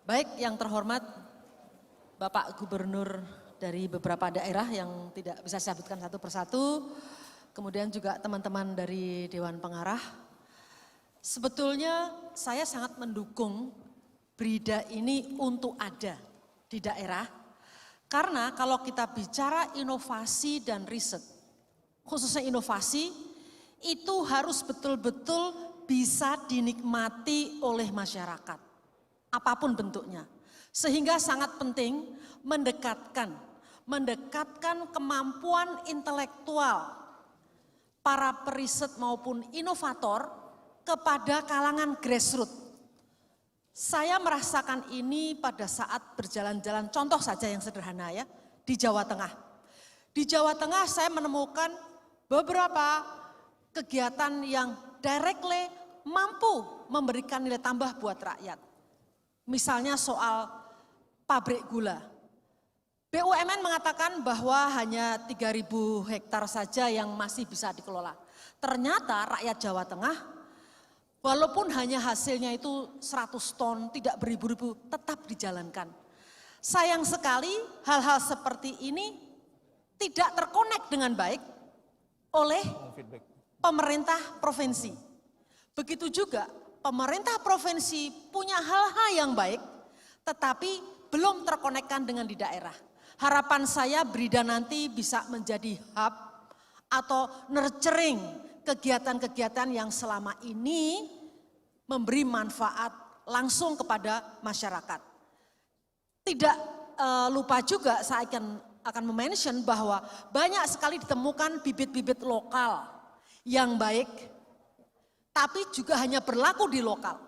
Baik, yang terhormat Bapak Gubernur dari beberapa daerah yang tidak bisa saya sebutkan satu persatu, kemudian juga teman-teman dari Dewan Pengarah. Sebetulnya saya sangat mendukung BRIDA ini untuk ada di daerah, karena kalau kita bicara inovasi dan riset, khususnya inovasi, itu harus betul-betul bisa dinikmati oleh masyarakat, apapun bentuknya. Sehingga sangat penting mendekatkan kemampuan intelektual para periset maupun inovator kepada kalangan grassroots. Saya merasakan ini pada saat berjalan-jalan, contoh saja yang sederhana ya, di Jawa Tengah. Di Jawa Tengah saya menemukan beberapa kegiatan yang directly mampu memberikan nilai tambah buat rakyat. Misalnya soal pabrik gula. BUMN mengatakan bahwa hanya 3.000 hektar saja yang masih bisa dikelola. Ternyata rakyat Jawa Tengah, walaupun hanya hasilnya itu 100 ton, tidak beribu-ribu, tetap dijalankan. Sayang sekali hal-hal seperti ini tidak terkonek dengan baik oleh pemerintah provinsi. Begitu juga pemerintah provinsi punya hal-hal yang baik, tetapi belum terkonekkan dengan di daerah. Harapan saya BRIDA nanti bisa menjadi hub atau nurturing kegiatan-kegiatan yang selama ini memberi manfaat langsung kepada masyarakat. Tidak lupa juga saya akan mention bahwa banyak sekali ditemukan bibit-bibit lokal yang baik, tapi juga hanya berlaku di lokal.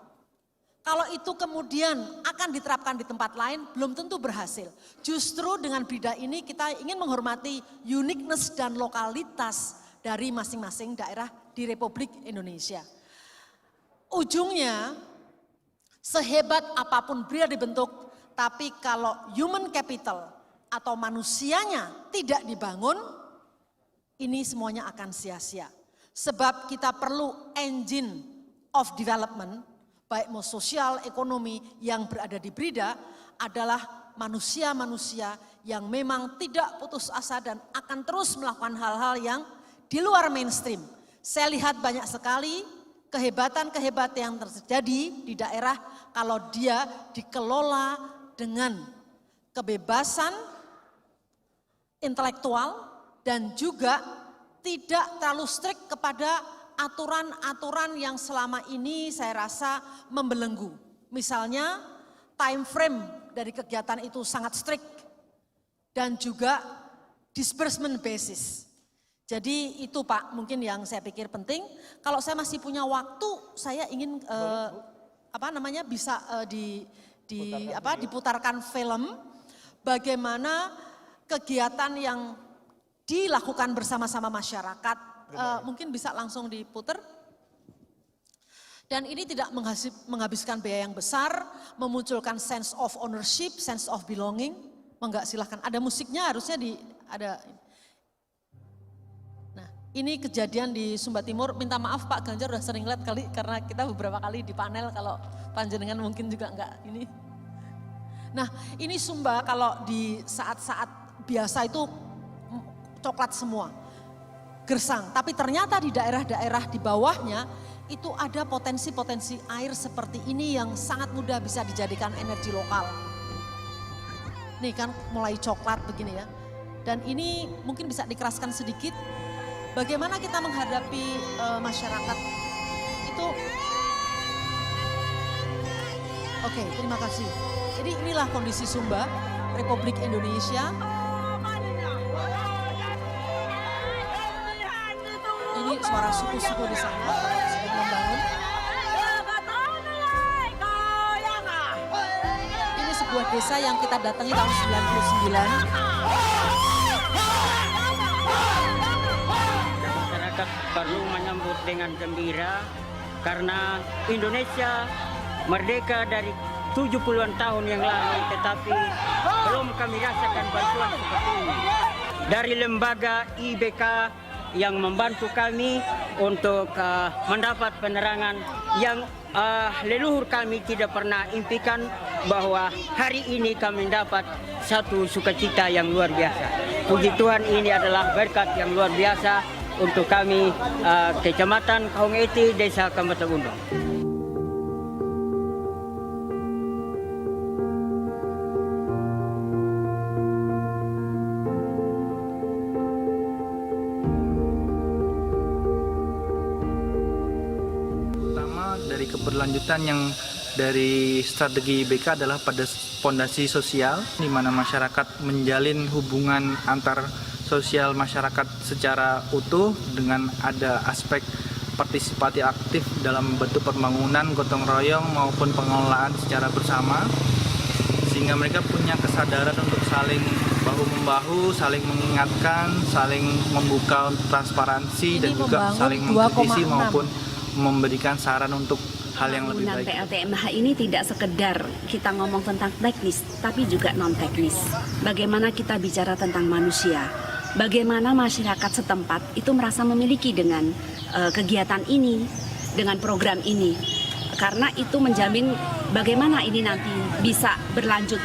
Kalau itu kemudian akan diterapkan di tempat lain, belum tentu berhasil. Justru dengan BRIDA ini kita ingin menghormati uniqueness dan lokalitas dari masing-masing daerah di Republik Indonesia. Ujungnya, sehebat apapun BRIDA dibentuk, tapi kalau human capital atau manusianya tidak dibangun, ini semuanya akan sia-sia. Sebab kita perlu engine of development, baik mau sosial, ekonomi yang berada di BRIDA adalah manusia-manusia yang memang tidak putus asa dan akan terus melakukan hal-hal yang di luar mainstream. Saya lihat banyak sekali kehebatan-kehebatan yang terjadi di daerah kalau dia dikelola dengan kebebasan intelektual dan juga tidak terlalu strict kepada aturan-aturan yang selama ini saya rasa membelenggu. Misalnya time frame dari kegiatan itu sangat strict dan juga disbursement basis. Jadi itu Pak mungkin yang saya pikir penting. Kalau saya masih punya waktu, saya ingin bisa diputarkan film bagaimana kegiatan yang dilakukan bersama-sama masyarakat. Mungkin bisa langsung diputer. Dan ini tidak menghabiskan biaya yang besar, memunculkan sense of ownership, sense of belonging. Enggak, silahkan. Ada musiknya harusnya ada. Nah, ini kejadian di Sumba Timur. Minta maaf Pak Ganjar udah sering lihat kali karena kita beberapa kali di panel, kalau panjenengan mungkin juga enggak ini. Nah, ini Sumba kalau di saat-saat biasa itu coklat semua, gersang. Tapi ternyata di daerah-daerah di bawahnya itu ada potensi-potensi air seperti ini yang sangat mudah bisa dijadikan energi lokal. Nih kan mulai coklat begini ya. Dan ini mungkin bisa dikeraskan sedikit. Bagaimana kita menghadapi masyarakat itu. Oke, terima kasih. Jadi inilah kondisi Sumba, Republik Indonesia. Ini suara suku-suku di sana sedang membangun. Ini sebuah desa yang kita datangi tahun 99. Masyarakat perlu menyambut dengan gembira karena Indonesia merdeka dari 70-an tahun yang lalu, tetapi belum kami rasakan bantuan seperti ini. Dari lembaga IBK yang membantu kami untuk mendapat penerangan yang leluhur kami tidak pernah impikan bahwa hari ini kami dapat satu sukacita yang luar biasa. Puji Tuhan, ini adalah berkat yang luar biasa untuk kami Kecamatan Kaung Eti, Desa Kambatagundong. Dari keberlanjutan yang dari strategi BK adalah pada fondasi sosial, di mana masyarakat menjalin hubungan antar sosial masyarakat secara utuh dengan ada aspek partisipasi aktif dalam bentuk pembangunan gotong royong maupun pengelolaan secara bersama, sehingga mereka punya kesadaran untuk saling bahu-membahu, saling mengingatkan, saling membuka transparansi dan juga saling mengkritisi maupun memberikan saran untuk hal yang lebih baik. PLTMH ini tidak sekedar kita ngomong tentang teknis, tapi juga non-teknis. Bagaimana kita bicara tentang manusia, bagaimana masyarakat setempat itu merasa memiliki dengan kegiatan ini, dengan program ini. Karena itu menjamin bagaimana ini nanti bisa berlanjut.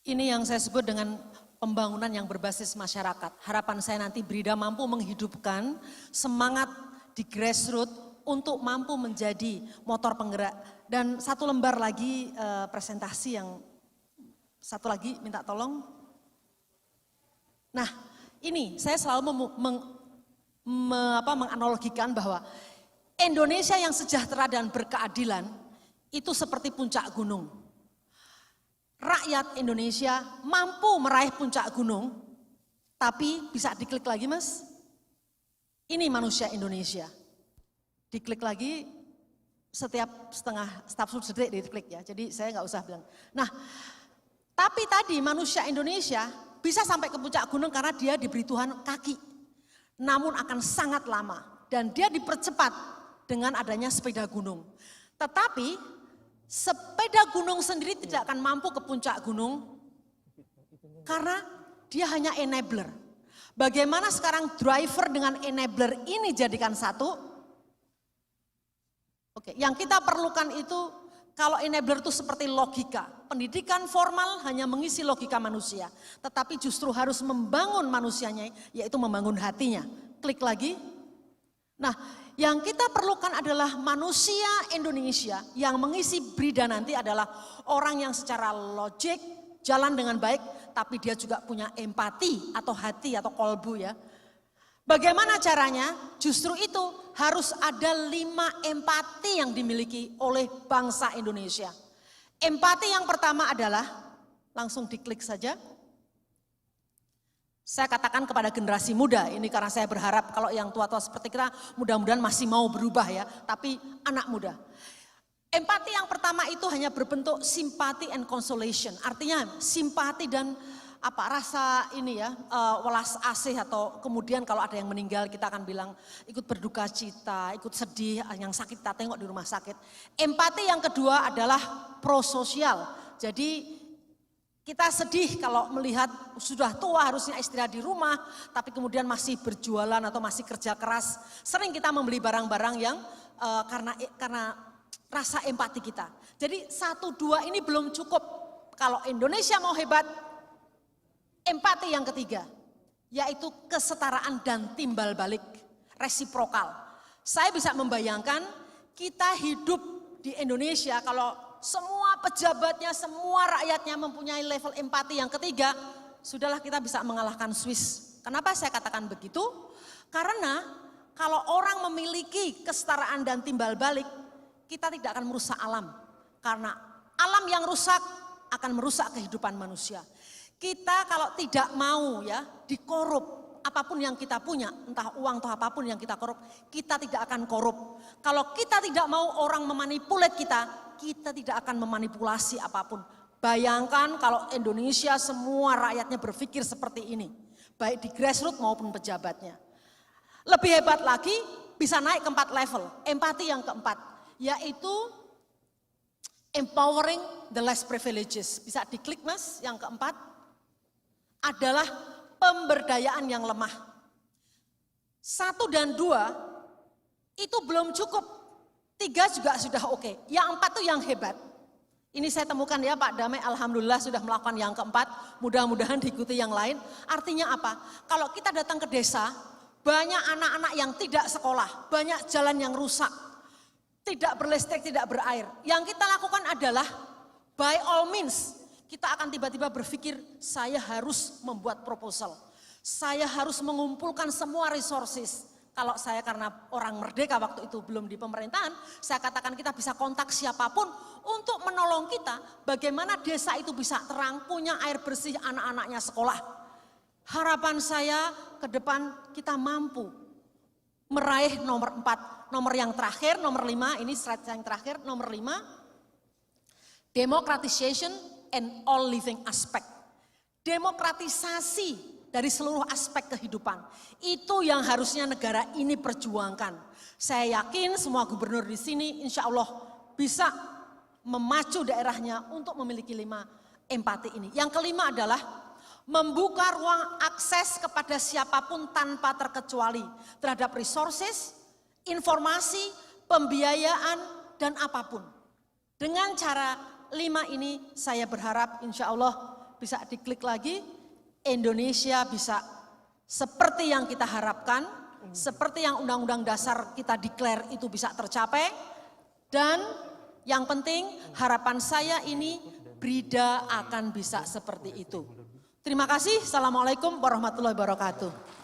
Ini yang saya sebut dengan pembangunan yang berbasis masyarakat. Harapan saya nanti Brida mampu menghidupkan semangat di grassroots untuk mampu menjadi motor penggerak. Dan satu lembar lagi presentasi yang satu lagi minta tolong. Nah, ini saya selalu menganalogikan bahwa Indonesia yang sejahtera dan berkeadilan itu seperti puncak gunung. Rakyat Indonesia mampu meraih puncak gunung, tapi bisa diklik lagi mas. Ini manusia Indonesia. Diklik lagi setiap detik diklik ya, jadi saya nggak usah bilang. Nah, tapi tadi manusia Indonesia bisa sampai ke puncak gunung karena dia diberi Tuhan kaki. Namun akan sangat lama dan dia dipercepat dengan adanya sepeda gunung. Tetapi sepeda gunung sendiri tidak akan mampu ke puncak gunung karena dia hanya enabler. Bagaimana sekarang driver dengan enabler ini jadikan satu? Oke, yang kita perlukan itu kalau enabler itu seperti logika. Pendidikan formal hanya mengisi logika manusia, tetapi justru harus membangun manusianya, yaitu membangun hatinya. Klik lagi. Nah, yang kita perlukan adalah manusia Indonesia yang mengisi Brida nanti adalah orang yang secara logik jalan dengan baik, tapi dia juga punya empati atau hati atau kolbu ya. Bagaimana caranya? Justru itu harus ada 5 empati yang dimiliki oleh bangsa Indonesia. Empati yang pertama adalah, langsung diklik saja. Saya katakan kepada generasi muda, ini karena saya berharap kalau yang tua-tua seperti kita mudah-mudahan masih mau berubah ya, tapi anak muda. Empati yang pertama itu hanya berbentuk simpati and consolation, artinya simpati dan rasa ini ya, welas asih atau kemudian kalau ada yang meninggal kita akan bilang ikut berduka cita, ikut sedih, yang sakit kita tengok di rumah sakit. Empati yang kedua adalah prososial, jadi kita sedih kalau melihat sudah tua harusnya istirahat di rumah, tapi kemudian masih berjualan atau masih kerja keras. Sering kita membeli barang-barang yang karena rasa empati kita. Jadi 1, 2 ini belum cukup. Kalau Indonesia mau hebat, empati yang ketiga, yaitu kesetaraan dan timbal balik, resiprokal. Saya bisa membayangkan kita hidup di Indonesia kalau semua pejabatnya, semua rakyatnya mempunyai level empati yang ketiga, sudahlah kita bisa mengalahkan Swiss. Kenapa saya katakan begitu? Karena kalau orang memiliki kesetaraan dan timbal balik, kita tidak akan merusak alam. Karena alam yang rusak akan merusak kehidupan manusia. Kita kalau tidak mau ya dikorup, apapun yang kita punya, entah uang atau apapun yang kita korup, kita tidak akan korup. Kalau kita tidak mau orang memanipulat kita tidak akan memanipulasi apapun. Bayangkan kalau Indonesia semua rakyatnya berpikir seperti ini, baik di grassroots maupun pejabatnya. Lebih hebat lagi, bisa naik ke 4 level. Empati yang keempat, yaitu empowering the less privileges. Bisa diklik Mas, yang keempat adalah pemberdayaan yang lemah. 1 dan 2 itu belum cukup, 3 juga sudah oke. Yang 4 itu yang hebat. Ini saya temukan ya Pak Damai, alhamdulillah sudah melakukan yang keempat, mudah-mudahan diikuti yang lain. Artinya apa? Kalau kita datang ke desa, banyak anak-anak yang tidak sekolah, banyak jalan yang rusak, tidak berlistrik, tidak berair. Yang kita lakukan adalah by all means, kita akan tiba-tiba berpikir saya harus membuat proposal. Saya harus mengumpulkan semua resources. Kalau saya karena orang merdeka waktu itu belum di pemerintahan, saya katakan kita bisa kontak siapapun untuk menolong kita bagaimana desa itu bisa terang, punya air bersih, anak-anaknya sekolah. Harapan saya ke depan kita mampu meraih nomor 4, nomor yang terakhir, nomor 5, ini slide yang terakhir, nomor 5, democratization and all living aspect. Demokratisasi dari seluruh aspek kehidupan. Itu yang harusnya negara ini perjuangkan. Saya yakin semua gubernur di sini insya Allah bisa memacu daerahnya untuk memiliki 5 empati ini. Yang kelima adalah membuka ruang akses kepada siapapun tanpa terkecuali terhadap resources, informasi, pembiayaan, dan apapun. Dengan cara 5 ini saya berharap insya Allah bisa diklik lagi, Indonesia bisa seperti yang kita harapkan, seperti yang Undang-Undang Dasar kita declare itu bisa tercapai, dan yang penting harapan saya ini BRIDA akan bisa seperti itu. Terima kasih. Assalamualaikum warahmatullahi wabarakatuh.